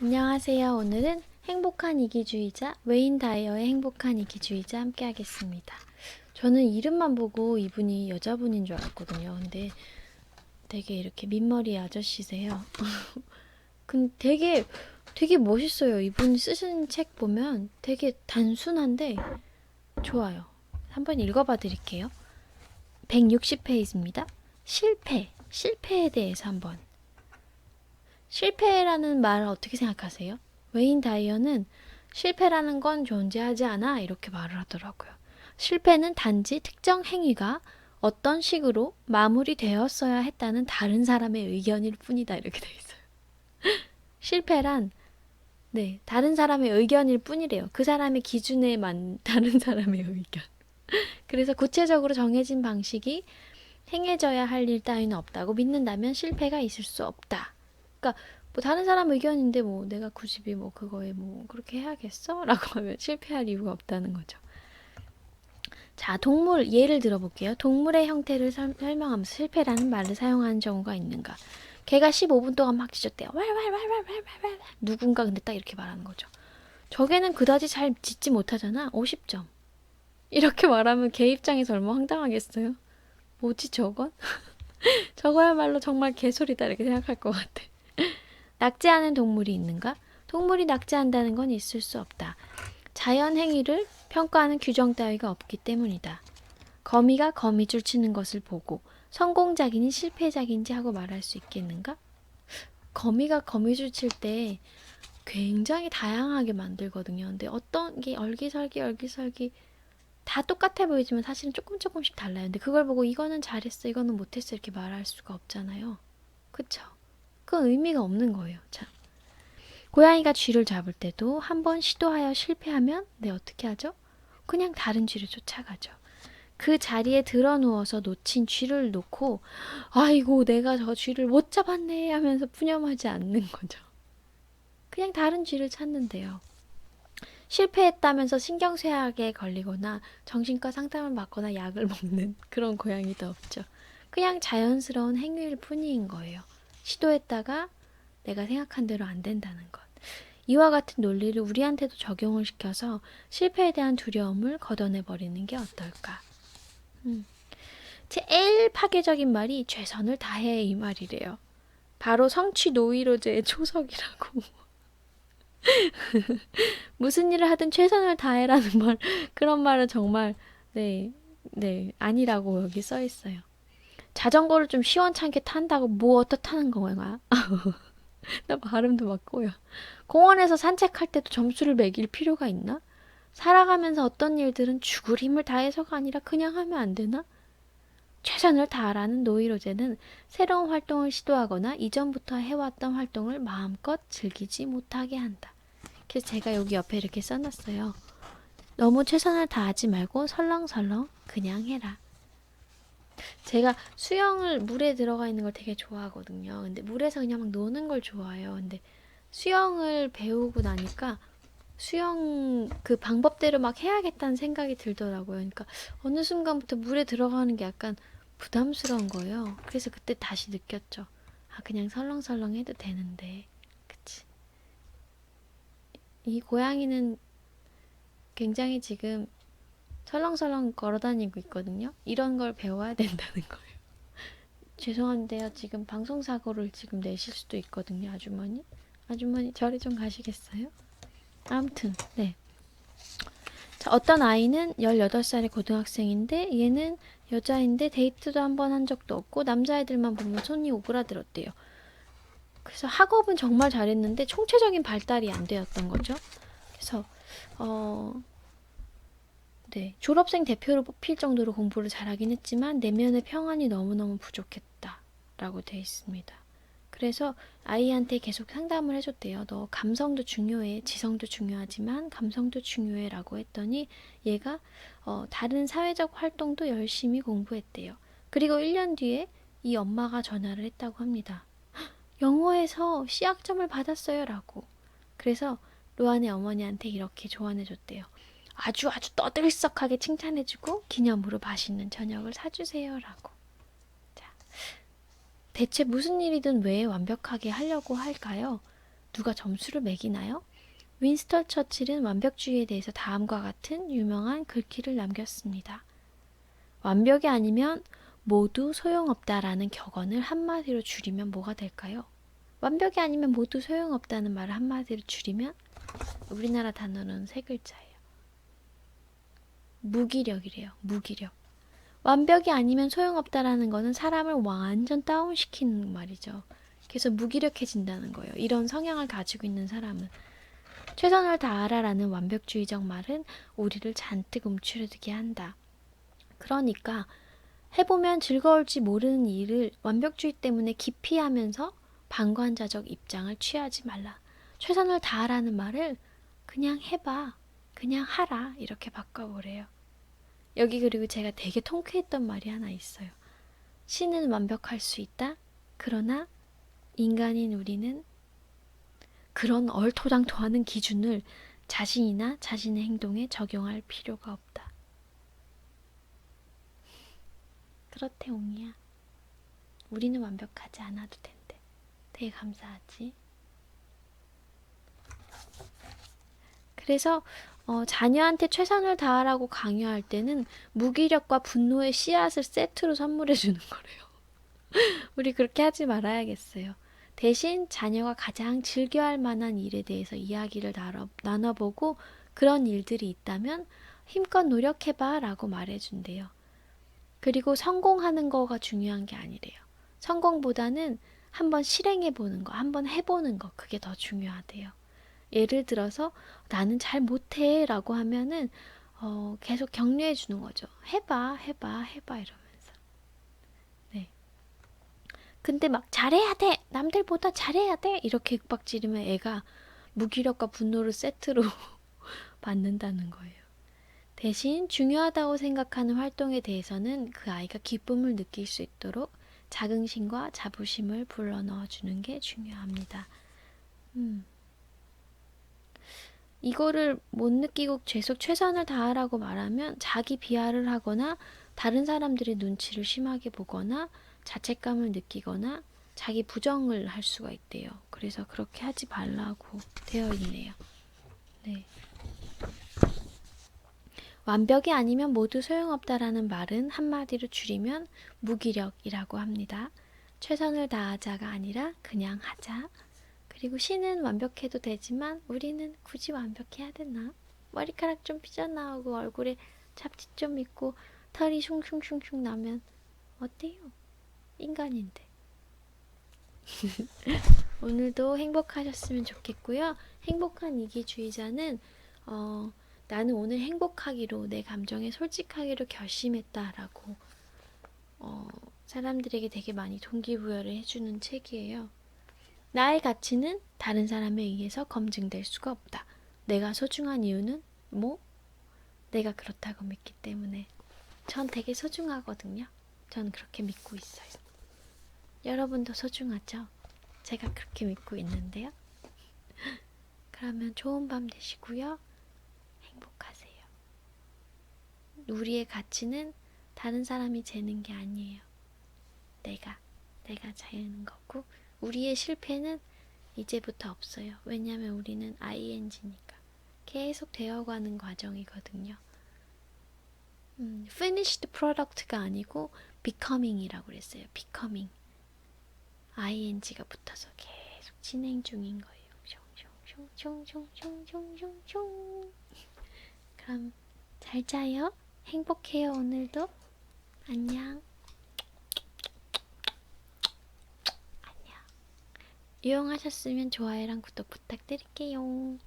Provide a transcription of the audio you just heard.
안녕하세요. 오늘은 행복한 이기주의자, 웨인 다이어의 행복한 이기주의자 함께 하겠습니다. 저는 이름만 보고 이분이 여자분인 줄 알았거든요. 근데 되게 이렇게 민머리 아저씨세요. 근데 되게 멋있어요. 이분 쓰신 책 보면 되게 단순한데 좋아요. 한번 읽어봐 드릴게요. 160페이지입니다. 실패에 대해서 한번. 실패라는 말 어떻게 생각하세요? 웨인 다이어는 실패라는 건 존재하지 않아 이렇게 말을 하더라고요. 실패는 단지 특정 행위가 어떤 식으로 마무리되었어야 했다는 다른 사람의 의견일 뿐이다 이렇게 돼 있어요. 실패란 다른 사람의 의견일 뿐이래요. 그 사람의 기준에만 다른 사람의 의견. 그래서 구체적으로 정해진 방식이 행해져야 할 일 따위는 없다고 믿는다면 실패가 있을 수 없다. 그러니까 뭐 다른 사람 의견인데 뭐 내가 굳이 뭐 그거에 뭐 그렇게 해야겠어? 라고 하면 실패할 이유가 없다는 거죠. 자, 동물 예를 들어볼게요. 동물의 형태를 설명하면서 실패라는 말을 사용하는 경우가 있는가? 개가 15분 동안 막 짖었대요. 왈왈왈왈왈왈왈. 누군가 근데 딱 이렇게 말하는 거죠. 저개는 그다지 잘 짖지 못하잖아. 50점. 이렇게 말하면 개 입장에서 얼마나 황당하겠어요? 뭐지 저건? 저거야말로 정말 개소리다 이렇게 생각할 것 같아. 낙제하는 동물이 있는가? 동물이 낙제한다는 건 있을 수 없다. 자연 행위를 평가하는 규정 따위가 없기 때문이다. 거미가 거미줄 치는 것을 보고 성공작이니 실패작인지 하고 말할 수 있겠는가? 거미가 거미줄 칠 때 굉장히 다양하게 만들거든요. 근데 어떤 게 얼기설기 다 똑같아 보이지만 사실은 조금씩 달라요. 근데 그걸 보고 이거는 잘했어, 이거는 못했어 이렇게 말할 수가 없잖아요. 그쵸? 그건 의미가 없는 거예요. 참. 고양이가 쥐를 잡을 때도 한번 시도하여 실패하면 어떻게 하죠? 그냥 다른 쥐를 쫓아가죠. 그 자리에 들어 누워서 놓친 쥐를 놓고 아이고 내가 저 쥐를 못 잡았네 하면서 푸념하지 않는 거죠. 그냥 다른 쥐를 찾는데요. 실패했다면서 신경쇠약에 걸리거나 정신과 상담을 받거나 약을 먹는 그런 고양이도 없죠. 그냥 자연스러운 행위일 뿐인 거예요. 시도했다가 내가 생각한 대로 안 된다는 것. 이와 같은 논리를 우리한테도 적용을 시켜서 실패에 대한 두려움을 걷어내버리는 게 어떨까? 제일 파괴적인 말이 최선을 다해 이 말이래요. 바로 성취 노이로제의 초석이라고. 무슨 일을 하든 최선을 다해라는 말, 그런 말은 정말 아니라고 여기 써 있어요. 자전거를 좀 시원찮게 탄다고 뭐 어떻다는 거야? 나 발음도 맞고요. 공원에서 산책할 때도 점수를 매길 필요가 있나? 살아가면서 어떤 일들은 죽을 힘을 다해서가 아니라 그냥 하면 안 되나? 최선을 다하라는 노이로제는 새로운 활동을 시도하거나 이전부터 해왔던 활동을 마음껏 즐기지 못하게 한다. 그래서 제가 여기 옆에 이렇게 써놨어요. 너무 최선을 다하지 말고 설렁설렁 그냥 해라. 제가 수영을 물에 들어가 있는 걸 되게 좋아하거든요. 근데 물에서 그냥 막 노는 걸 좋아해요. 근데 수영을 배우고 나니까 수영 그 방법대로 막 해야겠다는 생각이 들더라고요. 그러니까 어느 순간부터 물에 들어가는 게 약간 부담스러운 거예요. 그래서 그때 다시 느꼈죠. 아, 그냥 설렁설렁 해도 되는데. 그치. 이 고양이는 굉장히 지금 설렁설렁 걸어다니고 있거든요. 이런 걸 배워야 된다는 거예요. 죄송한데요. 지금 방송사고를 지금 내실 수도 있거든요. 아주머니. 아주머니 저리 좀 가시겠어요? 아무튼 자, 어떤 아이는 18살의 고등학생인데 얘는 여자인데 데이트도 한 번 한 적도 없고 남자애들만 보면 손이 오그라들었대요. 그래서 학업은 정말 잘했는데 총체적인 발달이 안 되었던 거죠. 그래서 졸업생 대표로 뽑힐 정도로 공부를 잘하긴 했지만 내면의 평안이 너무너무 부족했다라고 돼 있습니다. 그래서 아이한테 계속 상담을 해줬대요. 너 감성도 중요해. 지성도 중요하지만 감성도 중요해 라고 했더니 얘가 다른 사회적 활동도 열심히 공부했대요. 그리고 1년 뒤에 이 엄마가 전화를 했다고 합니다. 영어에서 C학점을 받았어요 라고. 그래서 로안의 어머니한테 이렇게 조언해줬대요. 아주 떠들썩하게 칭찬해주고 기념으로 맛있는 저녁을 사주세요 라고. 자, 대체 무슨 일이든 왜 완벽하게 하려고 할까요? 누가 점수를 매기나요? 윈스턴 처칠은 완벽주의에 대해서 다음과 같은 유명한 글귀를 남겼습니다. 완벽이 아니면 모두 소용없다라는 격언을 한마디로 줄이면 뭐가 될까요? 완벽이 아니면 모두 소용없다는 말을 한마디로 줄이면 우리나라 단어는 세 글자예요. 무기력이래요. 무기력. 완벽이 아니면 소용없다라는 거는 사람을 완전 다운시키는 말이죠. 그래서 무기력해진다는 거예요. 이런 성향을 가지고 있는 사람은. 최선을 다하라라는 완벽주의적 말은 우리를 잔뜩 움츠러들게 한다. 그러니까 해보면 즐거울지 모르는 일을 완벽주의 때문에 기피하면서 방관자적 입장을 취하지 말라. 최선을 다하라는 말을 그냥 해봐. 그냥 하라. 이렇게 바꿔보래요. 여기 그리고 제가 되게 통쾌했던 말이 하나 있어요. 신은 완벽할 수 있다. 그러나 인간인 우리는 그런 얼토당토하는 기준을 자신이나 자신의 행동에 적용할 필요가 없다. 그렇대 옹이야. 우리는 완벽하지 않아도 된대. 되게 감사하지. 그래서 자녀한테 최선을 다하라고 강요할 때는 무기력과 분노의 씨앗을 세트로 선물해 주는 거래요. 우리 그렇게 하지 말아야겠어요. 대신 자녀가 가장 즐겨할 만한 일에 대해서 이야기를 나눠보고 그런 일들이 있다면 힘껏 노력해봐 라고 말해준대요. 그리고 성공하는 거가 중요한 게 아니래요. 성공보다는 한번 실행해보는 거, 한번 해보는 거, 그게 더 중요하대요. 예를 들어서 나는 잘 못해 라고 하면은 계속 격려해 주는 거죠. 해봐, 해봐, 해봐 이러면서. 네. 근데 막 잘해야 돼! 남들보다 잘해야 돼! 이렇게 윽박지르면 애가 무기력과 분노를 세트로 받는다는 거예요. 대신 중요하다고 생각하는 활동에 대해서는 그 아이가 기쁨을 느낄 수 있도록 자긍심과 자부심을 불러넣어 주는 게 중요합니다. 이거를 못 느끼고 계속 최선을 다하라고 말하면 자기 비하를 하거나 다른 사람들의 눈치를 심하게 보거나 자책감을 느끼거나 자기 부정을 할 수가 있대요. 그래서 그렇게 하지 말라고 되어 있네요. 네. 완벽이 아니면 모두 소용없다라는 말은 한마디로 줄이면 무기력이라고 합니다. 최선을 다하자가 아니라 그냥 하자. 그리고 신은 완벽해도 되지만 우리는 굳이 완벽해야 되나? 머리카락 좀 삐져나오고 얼굴에 잡티 좀 있고 털이 슝슝슝슝 나면 어때요? 인간인데. 오늘도 행복하셨으면 좋겠고요. 행복한 이기주의자는 나는 오늘 행복하기로 내 감정에 솔직하기로 결심했다라고 사람들에게 되게 많이 동기부여를 해주는 책이에요. 나의 가치는 다른 사람에 의해서 검증될 수가 없다. 내가 소중한 이유는 뭐? 내가 그렇다고 믿기 때문에. 전 되게 소중하거든요. 전 그렇게 믿고 있어요. 여러분도 소중하죠? 제가 그렇게 믿고 있는데요. 그러면 좋은 밤 되시고요. 행복하세요. 우리의 가치는 다른 사람이 재는 게 아니에요. 내가 재는 거고 우리의 실패는 이제부터 없어요. 왜냐하면 우리는 ing니까 계속 되어가는 과정이거든요. finished product가 아니고 becoming이라고 그랬어요. becoming. ing가 붙어서 계속 진행 중인 거예요. 숑숑숑숑숑숑숑숑. 그럼 잘 자요. 행복해요 오늘도. 안녕. 안녕. 유용하셨으면 좋아요랑 구독 부탁드릴게요.